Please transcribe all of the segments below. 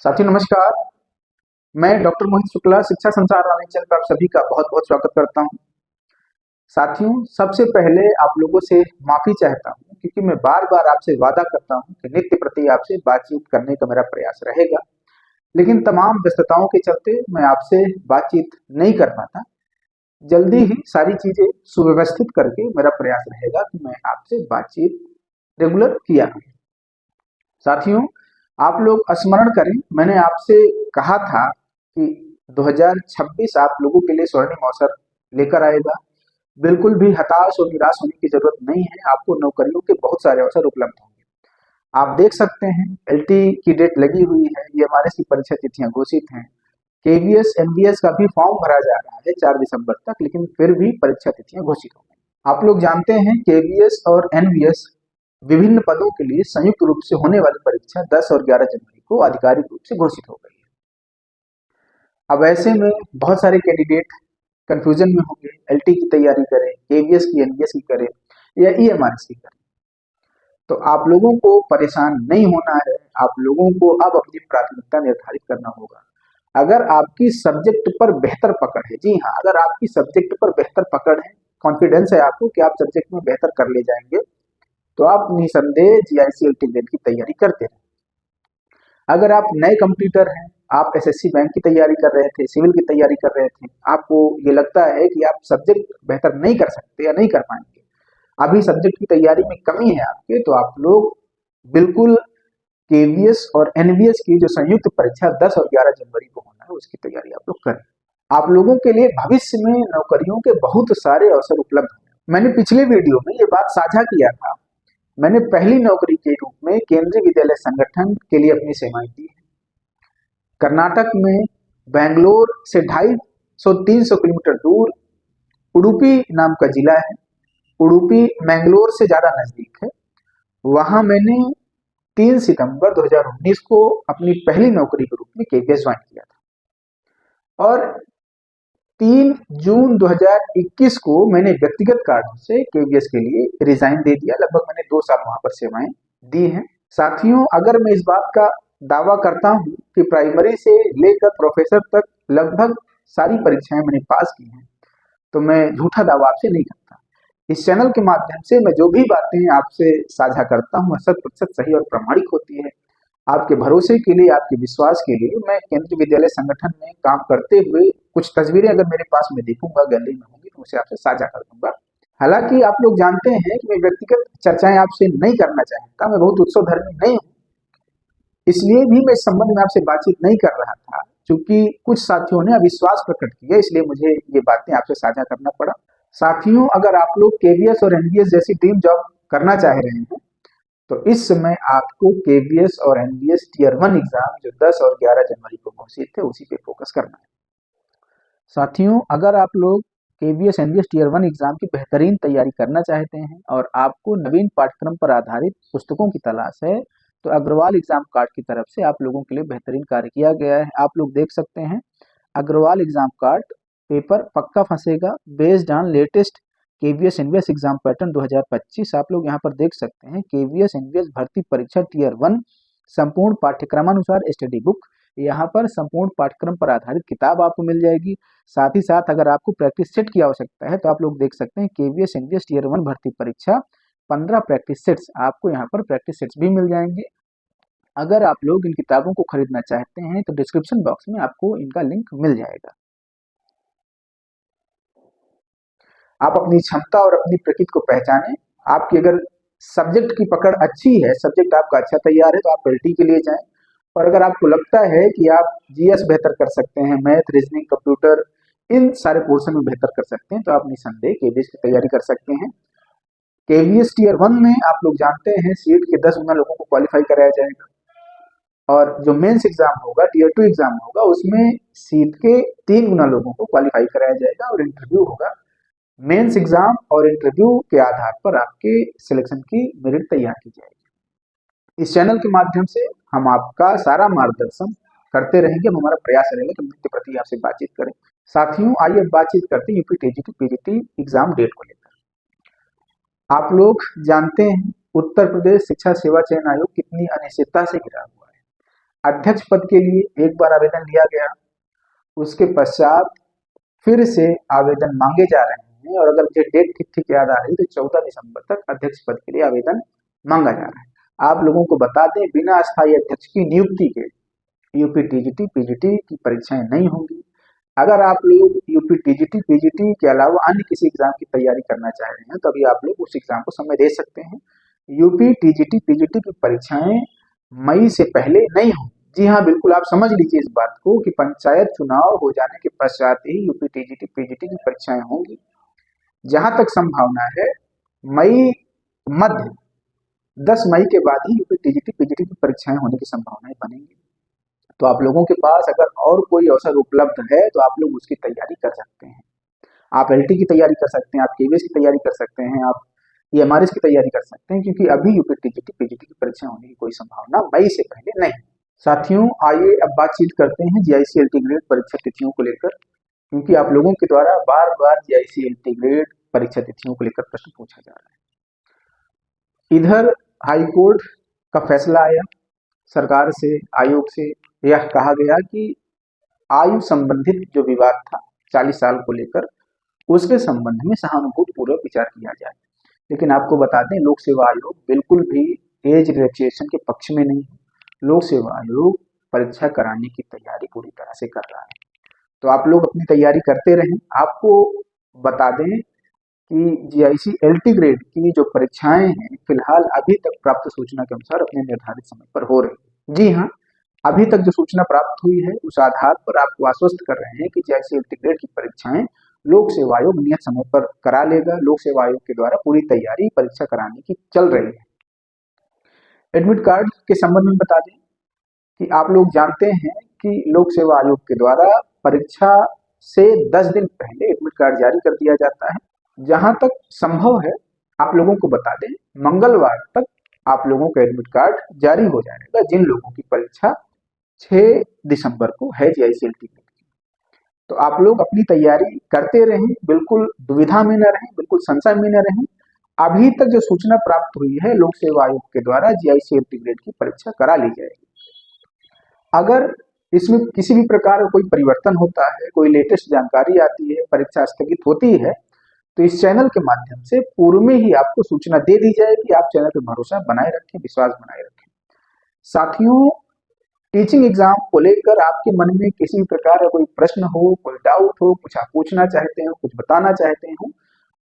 साथियों नमस्कार। मैं डॉक्टर मोहित शुक्ला शिक्षा संसार रामायण चैनल पर आप सभी का बहुत बहुत स्वागत करता हूं। साथियों, सबसे पहले आप लोगों से माफी चाहता हूं क्योंकि मैं बार बार आपसे वादा करता हूं कि नित्य प्रति आपसे बातचीत करने का मेरा प्रयास रहेगा, लेकिन तमाम व्यस्तताओं के चलते मैं आपसे बातचीत नहीं कर पाता। जल्दी ही सारी चीजें सुव्यवस्थित करके मेरा प्रयास रहेगा कि मैं आपसे बातचीत रेगुलर किया करूं। साथियों, आप लोग स्मरण करें, मैंने आपसे कहा था कि 2026 आप लोगों के लिए स्वर्णिम अवसर लेकर आएगा। बिल्कुल भी हताश और निराश होने की जरूरत नहीं है। आपको नौकरियों के बहुत सारे अवसर उपलब्ध होंगे। आप देख सकते हैं एलटी की डेट लगी हुई है, ईएमआरएस की परीक्षा तिथियां घोषित हैं। केवीएस एनवीएस का भी फॉर्म भरा जा रहा है 4 दिसंबर तक, लेकिन फिर भी परीक्षा तिथियां घोषित हो गई। आप लोग जानते हैं केवीएस और एनवीएस विभिन्न पदों के लिए संयुक्त रूप से होने वाली परीक्षा 10 और 11 जनवरी को आधिकारिक रूप से घोषित हो गई है। अब ऐसे में बहुत सारे कैंडिडेट कंफ्यूजन में होंगे, एलटी की तैयारी करें, केवीएस की, एनवीएस की करें या ईएमआरएस की करें। तो आप लोगों को परेशान नहीं होना है। आप लोगों को अब अपनी प्राथमिकता निर्धारित करना होगा। अगर आपकी सब्जेक्ट पर बेहतर पकड़ है, जी हाँ, अगर आपकी सब्जेक्ट पर बेहतर पकड़ है, कॉन्फिडेंस है आपको कि आप सब्जेक्ट में बेहतर कर ले जाएंगे, तो आप निसंदेह जीआईसी एलटी की तैयारी करते हैं। अगर आप नए कंप्यूटर हैं, आप एसएससी बैंक की तैयारी कर रहे थे, सिविल की तैयारी कर रहे थे, आपको ये लगता है कि आप सब्जेक्ट बेहतर नहीं कर सकते या नहीं कर पाएंगे, अभी सब्जेक्ट की तैयारी में कमी है आपके, तो आप लोग बिल्कुल केवीएस और एनवीएस की जो संयुक्त परीक्षा 10 और 11 जनवरी को होना है उसकी तैयारी आप लोग करें। आप लोगों के लिए भविष्य में नौकरियों के बहुत सारे अवसर उपलब्ध हैं। मैंने पिछले वीडियो में ये बात साझा किया था। मैंने पहली नौकरी के रूप में केंद्रीय विद्यालय संगठन के लिए अपनी सेवाएं दी है। कर्नाटक में बेंगलोर से 250-300 किलोमीटर दूर उडुपी नाम का जिला है। उडुपी मैंगलोर से ज्यादा नजदीक है। वहां मैंने 3 सितंबर 2019 को अपनी पहली नौकरी के रूप में केवीएस ज्वाइन किया था और 3 जून 2021 को मैंने व्यक्तिगत कारणों से केवीएस के लिए रिजाइन दे दिया। लगभग मैंने 2 साल वहां पर सेवाएं दी हैं। साथियों, अगर मैं इस बात का दावा करता हूं कि प्राइमरी से लेकर प्रोफेसर तक लगभग सारी परीक्षाएं मैंने पास की हैं, तो मैं झूठा दावा आपसे नहीं करता। इस चैनल के माध्यम से मैं जो भी बातें आपसे साझा करता हूँ 100% सही और प्रामाणिक होती है। आपके भरोसे के लिए, आपके विश्वास के लिए मैं केंद्रीय विद्यालय संगठन में काम करते हुए कुछ तस्वीरें अगर मेरे पास में देखूंगा, गैलरी में होंगी, तो उसे आपसे साझा कर दूंगा। हालांकि आप लोग जानते हैं कि मैं व्यक्तिगत चर्चाएं आपसे नहीं करना चाहता, मैं बहुत उत्सवधर्मी नहीं हूँ, इसलिए भी मैं इस संबंध में आपसे बातचीत नहीं कर रहा था। क्योंकि कुछ साथियों ने अविश्वास प्रकट किया, इसलिए मुझे ये बातें आपसे साझा करना पड़ा। साथियों, अगर आप लोग केवीएस और एनवीएस जैसी ड्रीम जॉब करना चाह रहे हैं, तो इस समय आपको केवीएस और एनवीएस टीयर 1 एग्जाम जो 10 और 11 जनवरी को घोषित थे उसी पे फोकस करना है। साथियों, अगर आप लोग केवीएस एनवीएस टीयर 1 एग्जाम की बेहतरीन तैयारी करना चाहते हैं और आपको नवीन पाठ्यक्रम पर आधारित पुस्तकों की तलाश है, तो अग्रवाल एग्जाम कार्ड की तरफ से आप लोगों के लिए बेहतरीन कार्य किया गया है। आप लोग देख सकते हैं अग्रवाल एग्जाम कार्ड पेपर पक्का फंसेगा based on latest KVS NVS exam pattern 2025। आप लोग यहाँ पर देख सकते हैं केवीएस एनवीएस भर्ती परीक्षा टीयर 1 संपूर्ण पाठ्यक्रमानुसार स्टडी बुक। यहाँ पर संपूर्ण पाठ्यक्रम पर आधारित किताब आपको मिल जाएगी। साथ ही साथ अगर आपको प्रैक्टिस सेट की आवश्यकता है तो आप लोग देख सकते हैं केवीएस एनवीएस टीयर 1 भर्ती परीक्षा 15 प्रैक्टिस सेट्स, आपको यहाँ पर प्रैक्टिस सेट्स भी मिल जाएंगे। अगर आप लोग इन किताबों को खरीदना चाहते हैं तो डिस्क्रिप्शन बॉक्स में आपको इनका लिंक मिल जाएगा। आप अपनी क्षमता और अपनी प्रकृति को पहचानें। आपकी अगर सब्जेक्ट की पकड़ अच्छी है, सब्जेक्ट आपका अच्छा तैयार है, तो आप एलटी के लिए जाएं। और अगर आपको लगता है कि आप जीएस बेहतर कर सकते हैं, मैथ, रीजनिंग, कंप्यूटर, इन सारे पोर्शन में बेहतर कर सकते हैं, तो आप निसंदेह केवीएस की तैयारी कर सकते हैं। केवीएस टीयर 1 में आप लोग जानते हैं सीट के 10 गुना लोगों को क्वालिफाई कराया जाएगा और जो मेंस एग्जाम होगा, टीयर 2 एग्जाम होगा, उसमें सीट के 3 गुना लोगों को क्वालिफाई कराया जाएगा और इंटरव्यू होगा। मेंस एग्जाम और इंटरव्यू के आधार पर आपके सिलेक्शन की मेरिट तैयार की जाएगी। इस चैनल के माध्यम से हम आपका सारा मार्गदर्शन करते रहेंगे। हमारा प्रयास रहेगा कि नित्य प्रति आपसे बातचीत करें। साथियों, आइए बातचीत करते हैं UP TGT PGT exam date को लेकर। आप लोग जानते हैं उत्तर प्रदेश शिक्षा सेवा चयन आयोग कितनी अनिश्चितता से घिरा हुआ है। अध्यक्ष पद के लिए एक बार आवेदन लिया गया, उसके पश्चात फिर से आवेदन मांगे जा रहे हैं, और अगर मुझे डेट ठीक ठीक याद आ रही तो 14 दिसंबर तक अध्यक्ष पद के लिए आवेदन मांगा जा रहा है। आप लोगों को बता दें, बिना अस्थायी अध्यक्ष की नियुक्ति के यूपी टीजीटी पीजीटी की परीक्षाएं नहीं होंगी। अगर आप लोग यूपी टीजीटी पीजीटी के अलावा अन्य किसी एग्जाम की तैयारी करना चाह रहे हैं तो अभी आप लोग उस एग्जाम को समय दे सकते हैं। यूपी टीजीटी पीजीटी की परीक्षाएं मई से पहले नहीं होंगी। जी हाँ, बिल्कुल आप समझ लीजिए इस बात को कि पंचायत चुनाव हो जाने के पश्चात ही यूपी टीजीटी पीजीटी की परीक्षाएं होंगी। जहां तक संभावना है, मई मध्य 10 मई के बाद ही यूपी टीजीटी पीजीटी की परीक्षाएं होने की संभावनाएं बनेंगी। तो आप लोगों के पास अगर और कोई अवसर उपलब्ध है तो आप लोग उसकी तैयारी कर सकते हैं। आप एलटी की तैयारी कर सकते हैं, आप केवीएस की तैयारी कर सकते हैं, आप ईएमआरएस की तैयारी कर सकते हैं, क्योंकि अभी यूपी टीजीटी पीजीटी की परीक्षा होने की कोई संभावना मई से पहले नहीं। साथियों, आइए अब बातचीत करते हैं जीआईसी एलटी ग्रेड परीक्षा तिथियों को लेकर, क्योंकि आप लोगों के द्वारा बार बार जीआईसी एलटी ग्रेड परीक्षा तिथियों को लेकर प्रश्न पूछा जा रहा है। इधर हाई कोर्ट का फैसला आया, सरकार से, आयोग से यह कहा गया कि आयु संबंधित जो विवाद था 40 साल को लेकर, उसके संबंध में सहानुभूतिपूर्वक विचार किया जाए। लेकिन आपको बता दें, लोक सेवा आयोग बिल्कुल भी एज रिलैक्सेशन के पक्ष में नहीं है। लोक सेवा आयोग परीक्षा कराने की तैयारी पूरी तरह से कर रहा है। तो आप लोग अपनी तैयारी करते रहें। आपको बता दें कि जीआईसी एलटी ग्रेड की जो परीक्षाएं हैं, फिलहाल अभी तक प्राप्त सूचना के अनुसार अपने निर्धारित समय पर हो रही है। जी हाँ, अभी तक जो सूचना प्राप्त हुई है उस आधार पर आपको आश्वस्त कर रहे हैं कि जीआईसी एलटी ग्रेड की परीक्षाएं लोक सेवा आयोग नियत समय पर करा लेगा। लोक सेवा आयोग के द्वारा पूरी तैयारी परीक्षा कराने की चल रही है। एडमिट कार्ड के संबंध में बता दें कि आप लोग जानते हैं कि लोक सेवा आयोग के द्वारा परीक्षा से 10 दिन पहले एडमिट कार्ड जारी कर दिया जाता है। जहां तक संभव है, आप लोगों को बता दें, मंगलवार तक आप लोगों का एडमिट कार्ड जारी हो जाएगा, जिन लोगों की परीक्षा 6 दिसंबर को है जीआईसी एलटी ग्रेड की। तो आप लोग अपनी तैयारी करते रहें, बिल्कुल दुविधा में न रहें, बिल्कुल संशय में न रहें। अभी तक जो सूचना प्राप्त हुई है, लोक सेवा आयोग के द्वारा जीआईसी एलटी ग्रेड की परीक्षा करा ली जाएगी। अगर इसमें किसी भी प्रकार का कोई परिवर्तन होता है, कोई लेटेस्ट जानकारी आती है, परीक्षा स्थगित होती है, तो इस चैनल के माध्यम से पूर्व में ही आपको सूचना दे दी जाएगी। आप चैनल पर भरोसा बनाए रखें, विश्वास बनाए रखें। साथियों, टीचिंग एग्जाम को लेकर आपके मन में किसी भी प्रकार का कोई प्रश्न हो, कोई डाउट हो, कुछ आप पूछना चाहते हो, कुछ बताना चाहते हो,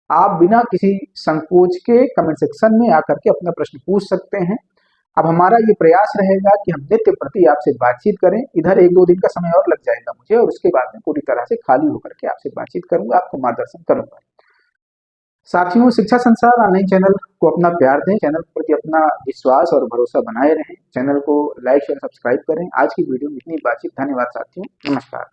आप बिना किसी संकोच के कमेंट सेक्शन में आकर के अपना प्रश्न पूछ सकते हैं। अब हमारा ये प्रयास रहेगा कि हम नित्य प्रति आपसे बातचीत करें। इधर 1-2 दिन का समय और लग जाएगा मुझे, और उसके बाद में पूरी तरह से खाली होकर के आपसे बातचीत करूंगा, आपको मार्गदर्शन करूंगा। साथियों, शिक्षा संसार ऑनलाइन चैनल को अपना प्यार दें, चैनल के प्रति अपना विश्वास और भरोसा बनाए रहें, चैनल को लाइक शेयर सब्सक्राइब करें। आज की वीडियो में इतनी बातचीत। धन्यवाद साथियों, नमस्कार।